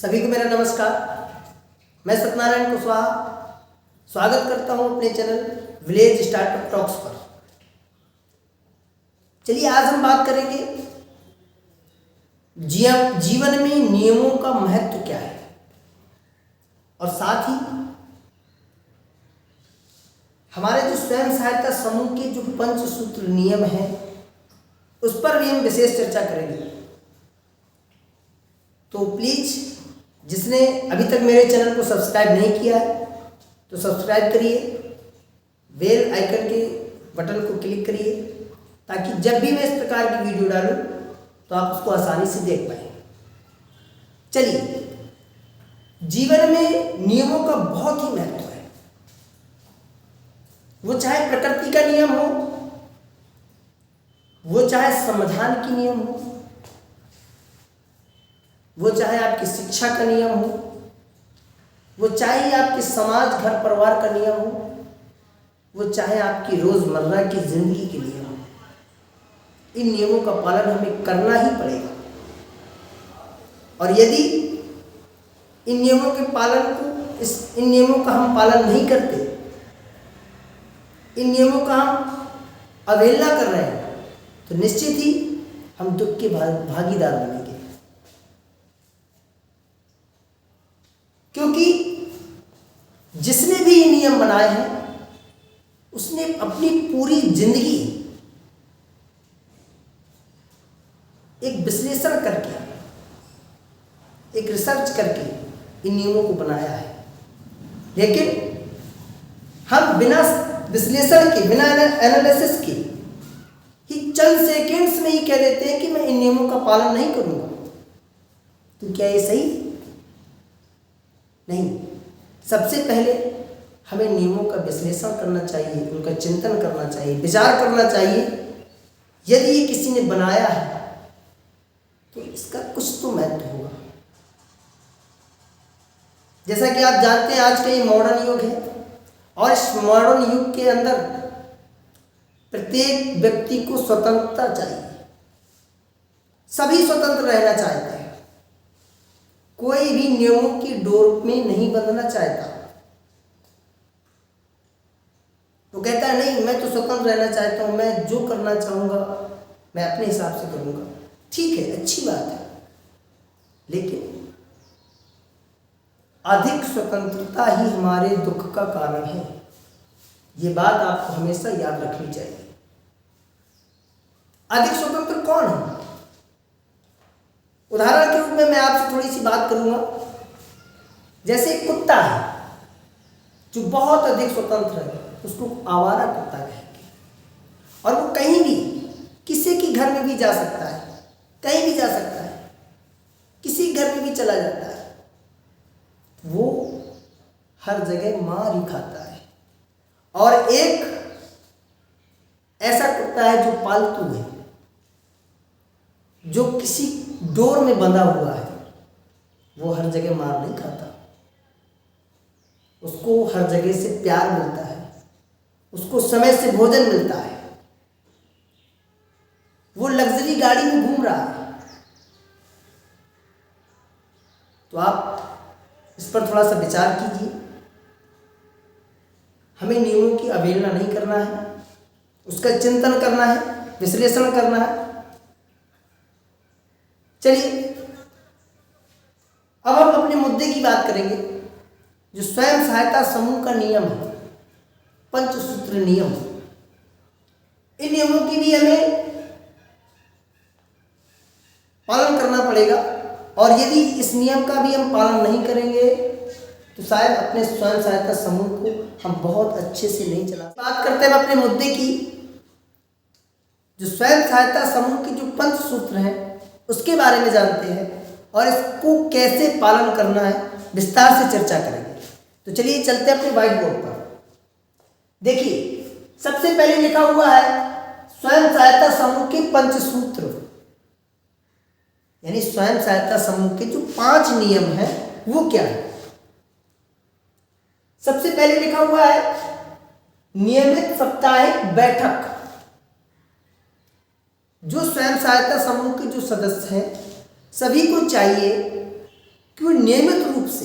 सभी को मेरा नमस्कार। मैं सत्यनारायण कुशवाहा स्वागत करता हूं अपने चैनल विलेज स्टार्टअप टॉक्स पर। चलिए आज हम बात करेंगे जीवन में नियमों का महत्व क्या है और साथ ही हमारे जो स्वयं सहायता समूह के जो पंचसूत्र नियम हैं उस पर भी हम विशेष चर्चा करेंगे। तो प्लीज जिसने अभी तक मेरे चैनल को सब्सक्राइब नहीं किया है तो सब्सक्राइब करिए, बेल आइकन के बटन को क्लिक करिए ताकि जब भी मैं इस प्रकार की वीडियो डालूं तो आप उसको आसानी से देख पाएं। चलिए, जीवन में नियमों का बहुत ही महत्व है। वो चाहे प्रकृति का नियम हो, वो चाहे संविधान की नियम हो, वो चाहे आपकी शिक्षा का नियम हो, वो चाहे आपके समाज घर परिवार का नियम हो, वो चाहे आपकी रोजमर्रा की जिंदगी के नियम हो, इन नियमों का पालन हमें करना ही पड़ेगा। और यदि इन नियमों का हम पालन नहीं करते, इन नियमों का हम अवहेलना कर रहे हैं, तो निश्चित ही हम दुख के भागीदार बनेंगे। क्योंकि जिसने भी ये नियम बनाए हैं उसने अपनी पूरी जिंदगी एक विश्लेषण करके, एक रिसर्च करके इन नियमों को बनाया है। लेकिन हम बिना विश्लेषण के, बिना एनालिसिस के ही चंद सेकेंड्स में ही कह देते हैं कि मैं इन नियमों का पालन नहीं करूंगा। तो क्या ये सही? नहीं। सबसे पहले हमें नियमों का विश्लेषण करना चाहिए, उनका चिंतन करना चाहिए, विचार करना चाहिए। यदि ये किसी ने बनाया है तो इसका कुछ तो महत्व होगा। जैसा कि आप जानते हैं आज का ये मॉडर्न युग है और इस मॉडर्न युग के अंदर प्रत्येक व्यक्ति को स्वतंत्रता चाहिए। सभी स्वतंत्र रहना चाहते हैं, कोई भी नियमों की डोर में नहीं बंधना चाहता। तो कहता है नहीं, मैं तो स्वतंत्र रहना चाहता हूं, मैं जो करना चाहूंगा मैं अपने हिसाब से करूंगा। ठीक है, अच्छी बात है, लेकिन अधिक स्वतंत्रता ही हमारे दुख का कारण है। ये बात आपको हमेशा याद रखनी चाहिए। अधिक स्वतंत्र कौन है? उदाहरण के रूप में मैं आपसे थोड़ी सी बात करूंगा। जैसे एक कुत्ता है जो बहुत अधिक स्वतंत्र है, उसको आवारा कुत्ता कहेंगे, और वो कहीं भी किसी के घर में भी जा सकता है, कहीं भी जा सकता है, किसी घर में भी चला जाता है, वो हर जगह मार ही खाता है। और एक ऐसा कुत्ता है जो पालतू है, जो किसी डोर में बंधा हुआ है, वो हर जगह मार नहीं खाता। उसको हर जगह से प्यार मिलता है, उसको समय से भोजन मिलता है, वो लग्जरी गाड़ी में घूम रहा है। तो आप इस पर थोड़ा सा विचार कीजिए। हमें नियमों की अवहेलना नहीं करना है, उसका चिंतन करना है, विश्लेषण करना है। चलिए, अब हम अपने मुद्दे की बात करेंगे। जो स्वयं सहायता समूह का नियम है, पंचसूत्र नियम, इन नियमों की भी हमें पालन करना पड़ेगा। और यदि इस नियम का भी हम पालन नहीं करेंगे तो शायद अपने स्वयं सहायता समूह को हम बहुत अच्छे से नहीं चला। बात करते हैं अपने मुद्दे की। जो स्वयं सहायता समूह की जो पंचसूत्र हैं उसके बारे में जानते हैं और इसको कैसे पालन करना है विस्तार से चर्चा करेंगे। तो चलिए चलते हैं अपने व्हाइट बोर्ड पर। देखिए, सबसे पहले लिखा हुआ है स्वयं सहायता समूह के पंचसूत्र, यानी स्वयं सहायता समूह के जो 5 नियम हैं वो क्या है। सबसे पहले लिखा हुआ है नियमित साप्ताहिक बैठक। जो स्वयं सहायता समूह के जो सदस्य हैं सभी को चाहिए कि वो नियमित रूप से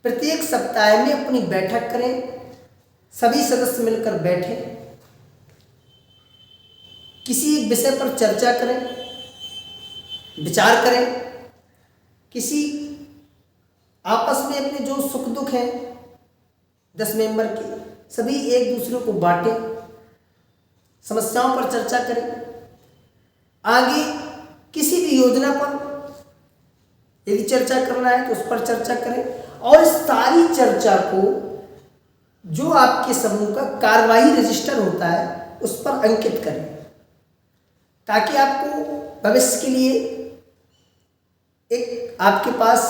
प्रत्येक सप्ताह में अपनी बैठक करें, सभी सदस्य मिलकर बैठें, किसी एक विषय पर चर्चा करें, विचार करें, किसी आपस में अपने जो सुख दुख हैं 10 मेंबर के सभी एक दूसरे को बांटें, समस्याओं पर चर्चा करें, आगे किसी भी योजना पर यदि चर्चा करना है तो उस पर चर्चा करें और इस सारी चर्चा को जो आपके समूह का कार्यवाही रजिस्टर होता है उस पर अंकित करें, ताकि आपको भविष्य के लिए एक आपके पास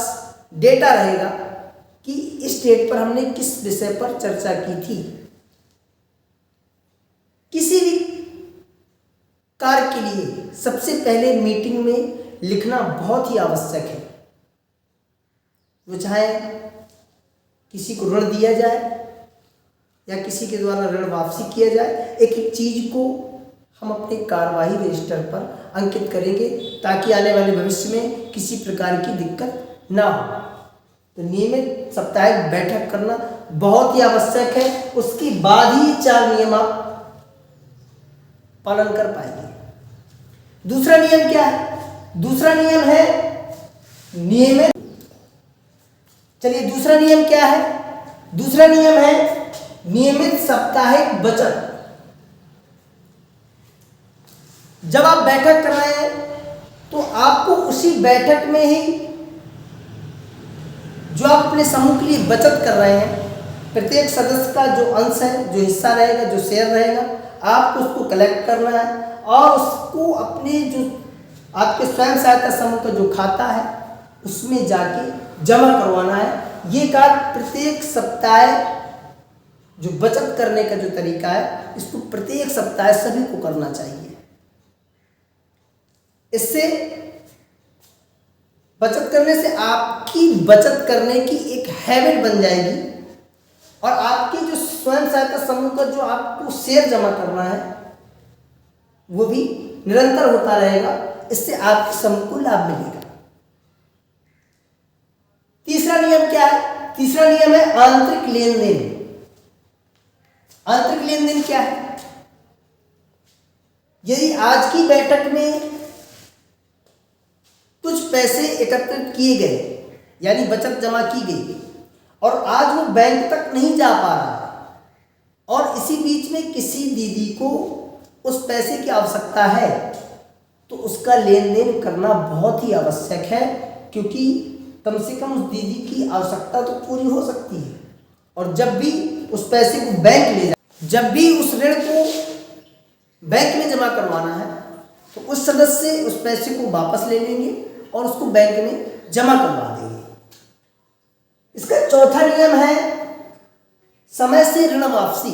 डेटा रहेगा कि इस डेट पर हमने किस विषय पर चर्चा की थी। किसी भी कार्य के लिए सबसे पहले मीटिंग में लिखना बहुत ही आवश्यक है। वो चाहे किसी को ऋण दिया जाए या किसी के द्वारा ऋण वापसी किया जाए, एक एक चीज को हम अपने कार्यवाही रजिस्टर पर अंकित करेंगे ताकि आने वाले भविष्य में किसी प्रकार की दिक्कत ना हो। तो नियमित साप्ताहिक बैठक करना बहुत ही आवश्यक है। उसके बाद ही 4 नियम आप पालन कर पाएंगे। दूसरा नियम क्या है? दूसरा नियम है नियमित। चलिए दूसरा नियम क्या है? दूसरा नियम है नियमित साप्ताहिक बचत। जब आप बैठक कर रहे हैं तो आपको उसी बैठक में ही जो आप अपने समूह के लिए बचत कर रहे हैं, प्रत्येक सदस्य का जो अंश है, जो हिस्सा रहेगा, जो शेयर रहेगा, आपको उसको कलेक्ट करना है और उसको अपने जो आपके स्वयं सहायता समूह का जो खाता है उसमें जाके जमा करवाना है। ये कार्य प्रत्येक सप्ताह जो बचत करने का जो तरीका है इसको प्रत्येक सप्ताह सभी को करना चाहिए। इससे बचत करने से आपकी बचत करने की एक हैबिट बन जाएगी और आपके जो स्वयं सहायता समूह का जो आपको शेयर जमा करना है वो भी निरंतर होता रहेगा। इससे आपके समूह को लाभ मिलेगा। तीसरा नियम क्या है? तीसरा नियम है आंतरिक लेन देन। आंतरिक लेन देन क्या है? यदि आज की बैठक में कुछ पैसे एकत्रित किए गए यानी बचत जमा की गई और आज वो बैंक तक नहीं जा पा रहा और इसी बीच में किसी दीदी को उस पैसे की आवश्यकता है तो उसका लेन देन करना बहुत ही आवश्यक है, क्योंकि कम से कम उस दीदी की आवश्यकता तो पूरी हो सकती है। और जब भी उस पैसे को बैंक ले जाए, जब भी उस ऋण को बैंक में जमा करवाना है तो उस सदस्य से उस पैसे को वापस ले लेंगे और उसको बैंक में जमा करवा देंगे। इसका चौथा नियम है समय से ऋण वापसी।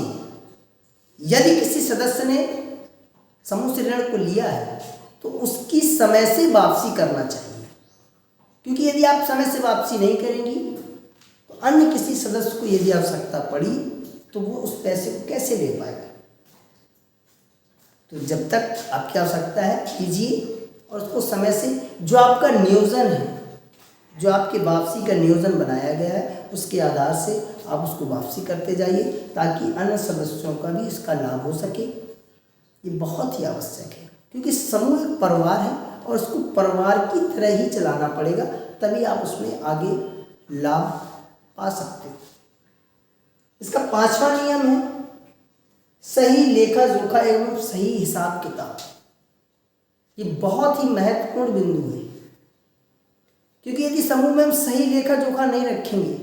यदि किसी सदस्य ने समूह से ऋण को लिया है तो उसकी समय से वापसी करना चाहिए, क्योंकि यदि आप समय से वापसी नहीं करेंगी तो अन्य किसी सदस्य को यदि आवश्यकता पड़ी तो वो उस पैसे को कैसे ले पाएगा। तो जब तक आपकी आवश्यकता है कीजिए और उसको समय से जो आपका नियोजन है, जो आपके वापसी का नियोजन बनाया गया है उसके आधार से आप उसको वापसी करते जाइए ताकि अन्य सदस्यों का भी इसका लाभ हो सके। ये बहुत ही आवश्यक है, क्योंकि समूह एक परिवार है और उसको परिवार की तरह ही चलाना पड़ेगा, तभी आप उसमें आगे लाभ पा सकते हो। इसका 5वां नियम है सही लेखा जोखा एवं सही हिसाब किताब। ये बहुत ही महत्वपूर्ण बिंदु है, क्योंकि यदि समूह में हम सही लेखा जोखा नहीं रखेंगे,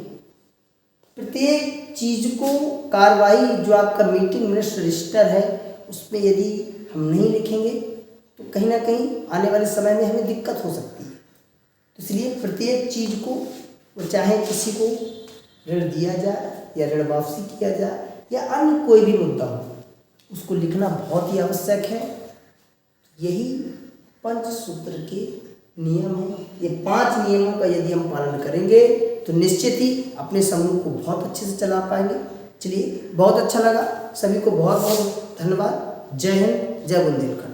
प्रत्येक चीज को कार्रवाई जो आपका मीटिंग मिनट्स रजिस्टर है उसमें यदि हम नहीं लिखेंगे तो कहीं ना कहीं आने वाले समय में हमें दिक्कत हो सकती है। तो इसलिए प्रत्येक चीज को, वो चाहे किसी को ऋण दिया जाए या ऋण वापसी किया जाए या अन्य कोई भी मुद्दा हो, उसको लिखना बहुत ही आवश्यक है। यही पंचसूत्र के नियम है। ये 5 नियमों का यदि हम पालन करेंगे तो निश्चित ही अपने समूह को बहुत अच्छे से चला पाएंगे। चलिए, बहुत अच्छा लगा। सभी को बहुत बहुत धन्यवाद। जय हिंद, जय बुंदेलखंड।